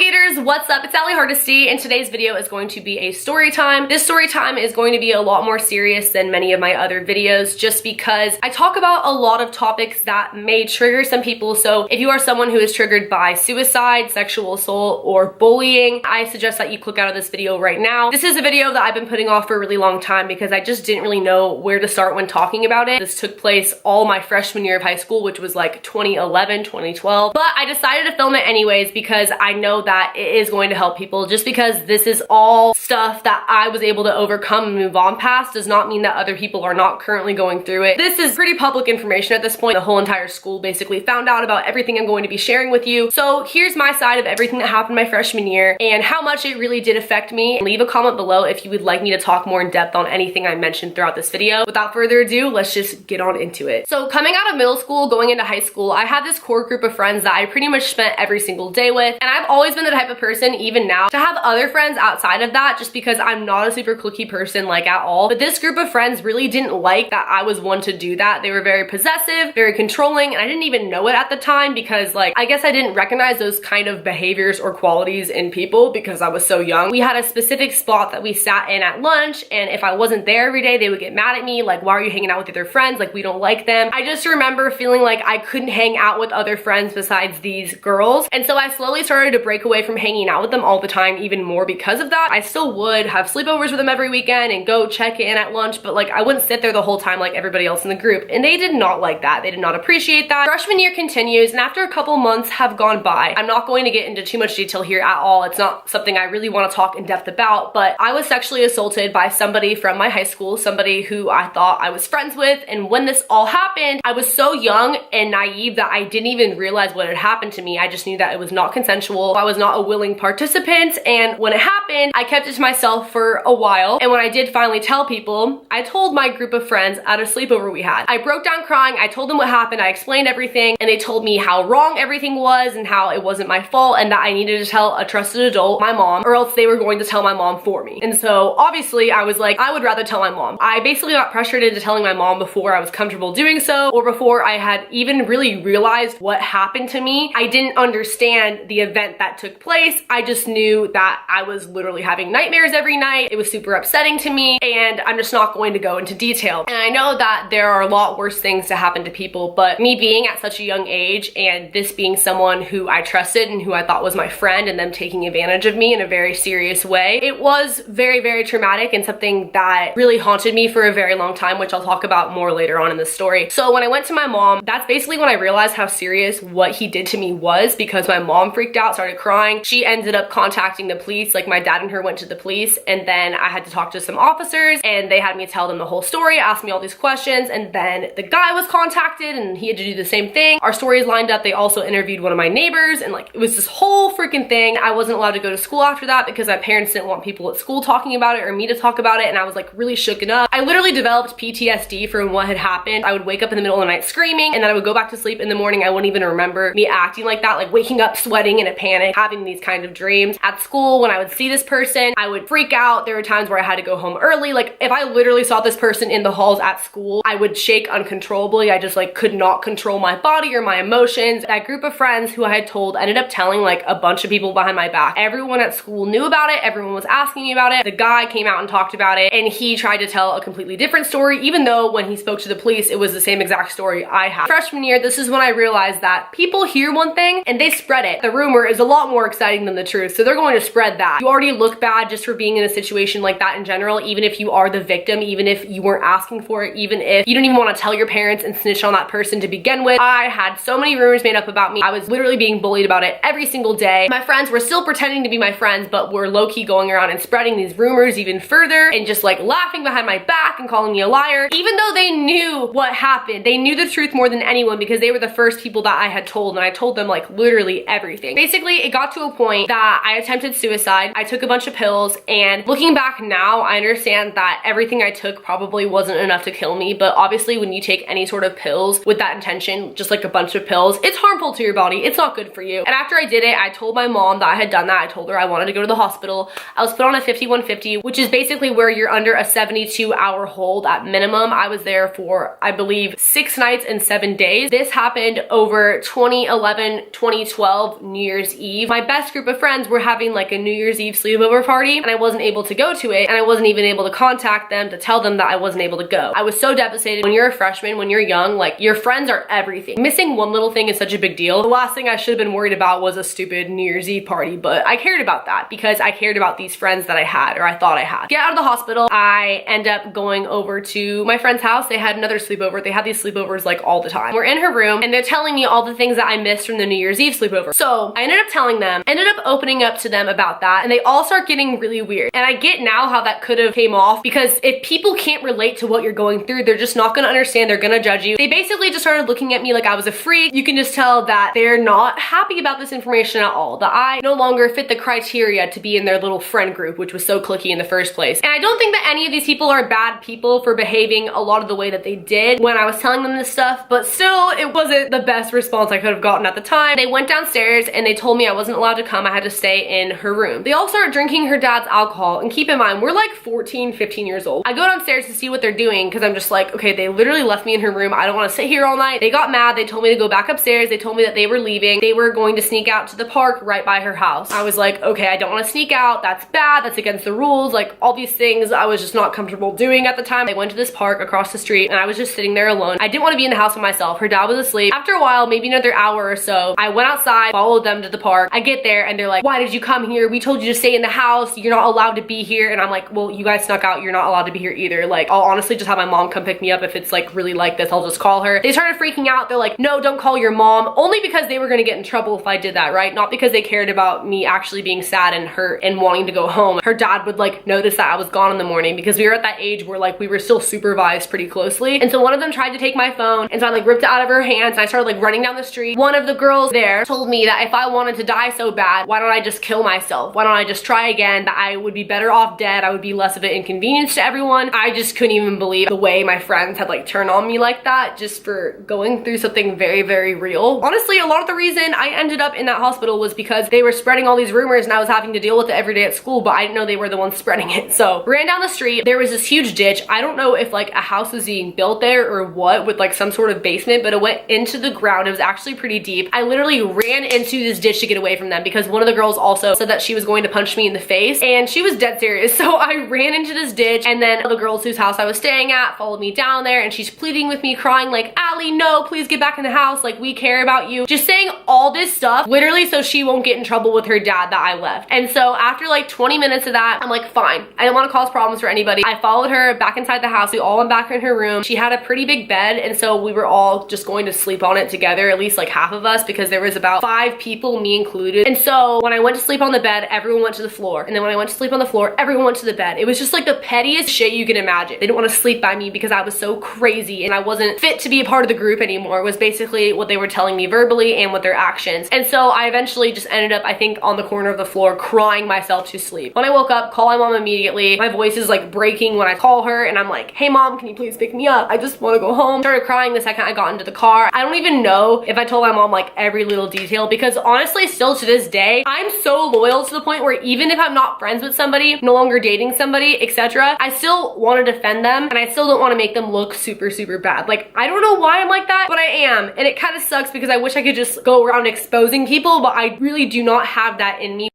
alligators, what's up? It's Allie Hardesty, and today's video is going to be a story time. This story time is going to be a lot more serious than many of my other videos just because I talk about a lot of topics that may trigger some people. So if you are someone who is triggered by suicide, sexual assault, or bullying, I suggest that you click out of this video right now. This is a video that I've been putting off for a really long time because I just didn't really know where to start when talking about it. This took place all my freshman year of high school, which was like 2011, 2012, but I decided to film it anyways because I know that it is going to help people. Just because this is all stuff that I was able to overcome and move on past does not mean that other people are not currently going through it. This is pretty public information at this point. The whole entire school basically found out about everything I'm going to be sharing with you. So here's my side of everything that happened my freshman year and how much it really did affect me. Leave a comment below if you would like me to talk more in depth on anything I mentioned throughout this video. Without further ado, let's just get on into it. So coming out of middle school, going into high school, I had this core group of friends that I pretty much spent every single day with, and I've always been the type of person, even now, to have other friends outside of that just because I'm not a super cliquey person like at all. But this group of friends really didn't like that I was one to do that. They were very possessive, very controlling, and I didn't even know it at the time because like, I guess I didn't recognize those kind of behaviors or qualities in people because I was so young. We had a specific spot that we sat in at lunch, and if I wasn't there every day, they would get mad at me, like, why are you hanging out with other friends? Like, we don't like them. I just remember feeling like I couldn't hang out with other friends besides these girls. And so I slowly started to break away from hanging out with them all the time, even more because of that. I still would have sleepovers with them every weekend and go check in at lunch, but like I wouldn't sit there the whole time like everybody else in the group. And they did not like that. They did not appreciate that. Freshman year continues, and after a couple months have gone by, I'm not going to get into too much detail here at all. It's not something I really want to talk in depth about, but I was sexually assaulted by somebody from my high school, somebody who I thought I was friends with. And when this all happened, I was so young and naive that I didn't even realize what had happened to me. I just knew that it was not consensual. I was not a willing participant, and when it happened, I kept it to myself for a while. And when I did finally tell people, I told my group of friends at a sleepover we had. I broke down crying, I told them what happened, I explained everything, and they told me how wrong everything was and how it wasn't my fault and that I needed to tell a trusted adult, my mom, or else they were going to tell my mom for me. And so obviously I was like, I would rather tell my mom. I basically got pressured into telling my mom before I was comfortable doing so, or before I had even really realized what happened to me. I didn't understand the event that took place. I just knew that I was literally having nightmares every night. It was super upsetting to me, and I'm just not going to go into detail. And I know that there are a lot worse things to happen to people, but me being at such a young age and this being someone who I trusted and who I thought was my friend and them taking advantage of me in a very serious way, it was very, very traumatic and something that really haunted me for a very long time, which I'll talk about more later on in the story. So when I went to my mom, that's basically when I realized how serious what he did to me was, because my mom freaked out, started crying. She ended up contacting the police. Like, my dad and her went to the police, and then I had to talk to some officers, and they had me tell them the whole story, asked me all these questions, and then the guy was contacted and he had to do the same thing. Our stories lined up. They also interviewed one of my neighbors, and like, it was this whole freaking thing. I wasn't allowed to go to school after that because my parents didn't want people at school talking about it or me to talk about it, and I was like really shooken up. I literally developed PTSD from what had happened. I would wake up in the middle of the night screaming, and then I would go back to sleep in the morning. I wouldn't even remember me acting like that, like waking up sweating in a panic, having these kind of dreams. At school, when I would see this person, I would freak out. There were times where I had to go home early. Like, if I literally saw this person in the halls at school, I would shake uncontrollably. I just like could not control my body or my emotions. That group of friends who I had told ended up telling like a bunch of people behind my back. Everyone at school knew about it. Everyone was asking me about it. The guy came out and talked about it, and he tried to tell a completely different story, even though when he spoke to the police, it was the same exact story I had. Freshman year, this is when I realized that people hear one thing and they spread it. The rumor is a lot more exciting than the truth, so they're going to spread that. You already look bad just for being in a situation like that in general, even if you are the victim, even if you weren't asking for it, even if you don't even want to tell your parents and snitch on that person to begin with. I had so many rumors made up about me. I was literally being bullied about it every single day. My friends were still pretending to be my friends, but were low-key going around and spreading these rumors even further and just like laughing behind my back and calling me a liar, even though they knew what happened. They knew the truth more than anyone because they were the first people that I had told, and I told them like literally everything. Basically, it got to a point that I attempted suicide. I took a bunch of pills. pills, and looking back now, I understand that everything I took probably wasn't enough to kill me, but obviously when you take any sort of pills with that intention, just like a bunch of pills, it's harmful to your body. It's not good for you. And after I did it, I told my mom that I had done that. I told her I wanted to go to the hospital. I was put on a 5150, which is basically where you're under a 72-hour hold at minimum. I was there for, I believe, 6 nights and 7 days. This happened over 2011, 2012 New Year's Eve. My best group of friends were having like a New Year's Eve sleepover party, and I wasn't able to go to it, and I wasn't even able to contact them to tell them that I wasn't able to go. I was so devastated. When you're a freshman, when you're young, like, your friends are everything. Missing one little thing is such a big deal. The last thing I should have been worried about was a stupid New Year's Eve party, but I cared about that because I cared about these friends that I had, or I thought I had. Get out of the hospital, I end up going over to my friend's house. They had another sleepover. They had these sleepovers like all the time. We're in her room and they're telling me all the things that I missed from the New Year's Eve sleepover. So I ended up telling them, ended up opening up to them about that, and they all start getting really weird. And I get now how that could have came off, because if people can't relate to what you're going through, they're just not gonna understand. They're gonna judge you. They basically just started looking at me like I was a freak. You can just tell that they're not happy about this information at all, that I no longer fit the criteria to be in their little friend group, which was so cliquey in the first place. And I don't think that any of these people are bad people for behaving a lot of the way that they did when I was telling them this stuff, but still, it wasn't the best response I could have gotten at the time. They went downstairs and they told me I wasn't allowed to come. I had to stay in her room. They all started drinking her dad's alcohol, and keep in mind, we're like 14, 15 years old. I go downstairs to see what they're doing because I'm just like, okay, they literally left me in her room. I don't want to sit here all night. They got mad. They told me to go back upstairs. They told me that they were leaving. They were going to sneak out to the park right by her house. I was like, okay, I don't want to sneak out. That's bad. That's against the rules. Like, all these things I was just not comfortable doing at the time. I went to this park across the street and I was just sitting there alone. I didn't want to be in the house with myself. Her dad was asleep. After a while, maybe another hour or so, I went outside, followed them to the park. I get there and they're like, why did you come here? We told you to stay in the house. You're not allowed to be here. And I'm like, well, you guys snuck out. You're not allowed to be here either. Like, I'll honestly just have my mom come pick me up if it's like really like this. I'll just call her. They started freaking out. They're like, no, don't call your mom. Only because they were gonna get in trouble if I did that, right? Not because they cared about me actually being sad and hurt and wanting to go home. Her dad would like notice that I was gone in the morning, because we were at that age where like we were still supervised pretty closely. And so one of them tried to take my phone, and so I like ripped it out of her hands and I started like running down the street. One of the girls there told me that if I wanted to die so bad, why don't I just kill myself? Why don't I just try again? That I would be better off dead. I would be less of an inconvenience to everyone. I just couldn't even believe the way my friends had like turned on me like that, just for going through something very, very real. Honestly, a lot of the reason I ended up in that hospital was because they were spreading all these rumors and I was having to deal with it every day at school, but I didn't know they were the ones spreading it. So ran down the street. There was this huge ditch. I don't know if like a house was being built there or what, with like some sort of basement, but it went into the ground. It was actually pretty deep. I literally ran into this ditch to get away from them, because one of the girls also said that she was going to punch me in the face, and she was dead serious. So I ran into this ditch, and then the girls whose house I was staying at followed me down there, and she's pleading with me, crying like, Allie, no, please get back in the house. Like, we care about you. Just saying all this stuff, literally so she won't get in trouble with her dad that I left. And so after like 20 minutes of that, I'm like, fine. I didn't want to cause problems for anybody. I followed her back inside the house. We all went back in her room. She had a pretty big bed, and so we were all just going to sleep on it together, at least like half of us, because there was about 5 people, me included. And so when I went to sleep on the bed, everyone went to the floor. And then when I went to sleep on the floor, everyone went to the bed. It was just like the pettiest shit you can imagine. They didn't want to sleep by me because I was so crazy and I wasn't fit to be a part of the group anymore, was basically what they were telling me verbally and with their actions. And so I eventually just ended up, I think, on the corner of the floor crying myself to sleep. When I woke up, call my mom immediately. My voice is like breaking when I call her, and I'm like, hey mom, can you please pick me up? I just want to go home. Started crying the second I got into the car. I don't even know if I told my mom like every little detail, because honestly, still to this day, I'm so loyal to the point where even if I'm not friends with somebody, no longer dating somebody, etc., I still want to defend them, and I still don't want to make them look super, super bad. Like, I don't know why I'm like that, but I am. And it kind of sucks because I wish I could just go around exposing people, but I really do not have that in me.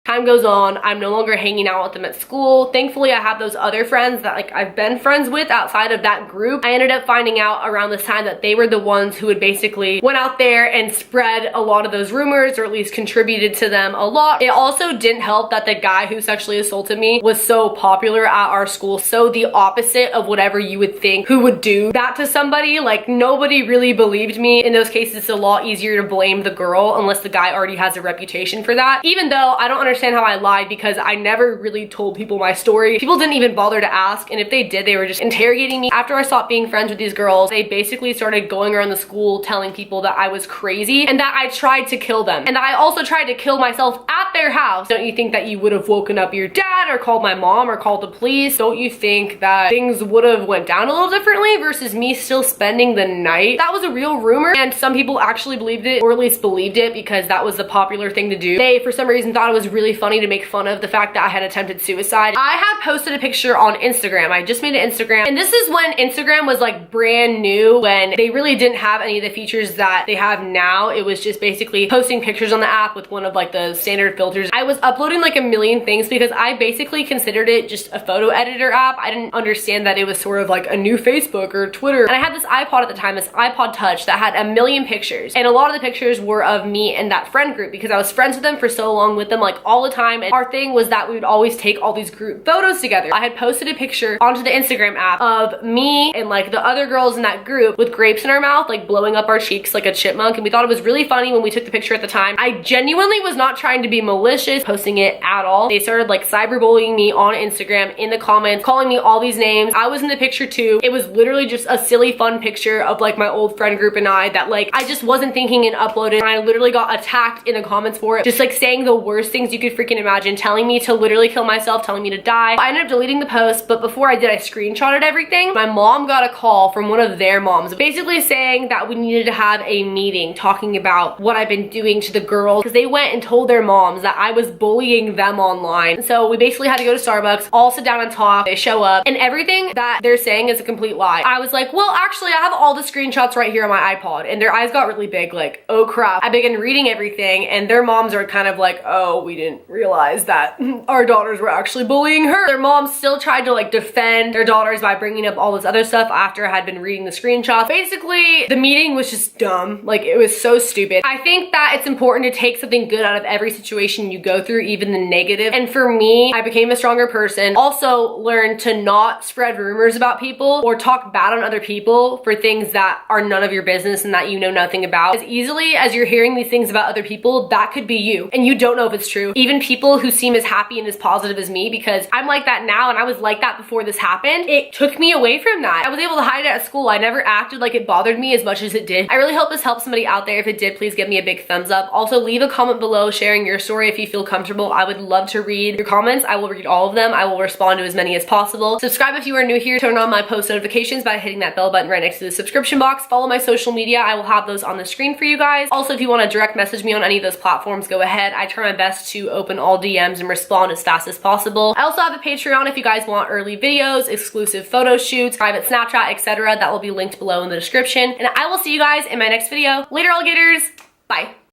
Time goes on, I'm no longer hanging out with them at school. Thankfully, I have those other friends that like I've been friends with outside of that group. I ended up finding out around this time that they were the ones who had basically went out there and spread a lot of those rumors, or at least contributed to them a lot. It also didn't help that the guy who sexually assaulted me was so popular at our school. So the opposite of whatever you would think who would do that to somebody. Like, nobody really believed me. In those cases, it's a lot easier to blame the girl unless the guy already has a reputation for that. Even though I don't understand understand how I lied because I never really told people my story. People didn't even bother to ask, and if they did, they were just interrogating me. After I stopped being friends with these girls, they basically started going around the school telling people that I was crazy and that I tried to kill them, and that I also tried to kill myself at their house. Don't you think that you would have woken up your dad or called my mom or called the police? Don't you think that things would have went down a little differently versus me still spending the night? That was a real rumor, and some people actually believed it, or at least believed it because that was the popular thing to do. They, for some reason, thought it was really funny to make fun of the fact that I had attempted suicide. I had posted a picture on Instagram. I just made an Instagram, and this is when Instagram was like brand new, when they really didn't have any of the features that they have now. It was just basically posting pictures on the app with one of like the standard filters. I was uploading like a million things because I basically considered it just a photo editor app. I didn't understand that it was sort of like a new Facebook or Twitter. And I had this iPod at the time, this iPod Touch that had a million pictures, and a lot of the pictures were of me and that friend group because I was friends with them for so long, with them like all the time, and our thing was that we would always take all these group photos together. I had posted a picture onto the Instagram app of me and like the other girls in that group with grapes in our mouth, like blowing up our cheeks like a chipmunk, and we thought it was really funny when we took the picture at the time. I genuinely was not trying to be malicious posting it at all. They started like cyberbullying me on Instagram in the comments, calling me all these names. I was in the picture too. It was literally just a silly fun picture of like my old friend group and I that like I just wasn't thinking and uploaded, and I literally got attacked in the comments for it, just like saying the worst things you could freaking imagine, telling me to literally kill myself, telling me to die. I ended up deleting the post, but before I did, I screenshotted everything. My mom got a call from one of their moms basically saying that we needed to have a meeting talking about what I've been doing to the girls, because they went and told their moms that I was bullying them online. So we basically had to go to Starbucks, all sit down and talk. They show up, and everything that they're saying is a complete lie. I was like, well, actually, I have all the screenshots right here on my iPod, and their eyes got really big, like, oh crap. I began reading everything, and their moms are kind of like, oh, we didn't realize that our daughters were actually bullying her. Their moms still tried to like defend their daughters by bringing up all this other stuff after I had been reading the screenshots. Basically, the meeting was just dumb. Like, it was so stupid. I think that it's important to take something good out of every situation you go through, even the negative. And for me, I became a stronger person. Also learned to not spread rumors about people or talk bad on other people for things that are none of your business and that you know nothing about. As easily as you're hearing these things about other people, that could be you, and you don't know if it's true. Even people who seem as happy and as positive as me, because I'm like that now and I was like that before this happened, it took me away from that. I was able to hide it at school. I never acted like it bothered me as much as it did. I really hope this helps somebody out there. If it did, please give me a big thumbs up. Also, leave a comment below sharing your story if you feel comfortable. I would love to read your comments. I will read all of them. I will respond to as many as possible. Subscribe if you are new here. Turn on my post notifications by hitting that bell button right next to the subscription box. Follow my social media. I will have those on the screen for you guys. Also, if you want to direct message me on any of those platforms, go ahead. I try my best to open all DMs and respond as fast as possible. I also have a Patreon if you guys want early videos, exclusive photo shoots, private Snapchat, etc. That will be linked below in the description. And I will see you guys in my next video. Later, alligators. Bye.